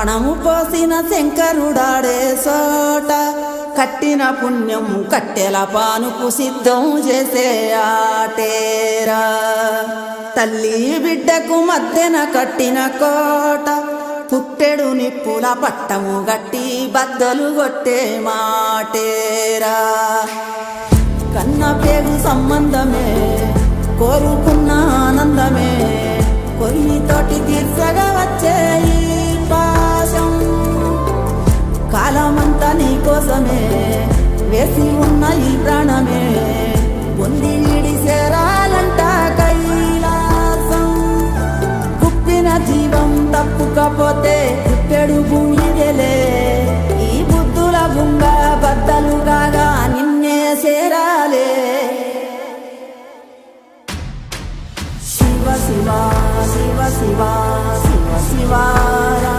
ప్రాణము పోసిన శంకరుడాడే సోట కట్టిన పుణ్యం కట్టెల పానుకు సిద్ధం చేసే ఆటేరా తల్లి బిడ్డకు మధ్యన కట్టిన కోట పుట్టెడు నిప్పుల పట్టము గట్టి బద్దలు కొట్టే మాటేరా కన్న పేగు సంబంధమే కోరుకున్న ఆనందమే కొయ్యితోటి తీర్చగా వచ్చే ఈ పాశం కాలమంతా నీ కోసమే వేసి ఉన్న ఈ ప్రాణమే పొంది వీడి చేరాలంట కైలాసం కుప్పిన జీవం తప్పుకపోతే కుప్పెడు భూమిదెలే ఈ బుద్ధుల గుంగ బద్దలు కాగా నిన్నే చేరాలే శివ శివ శివ శివ శివ శివారా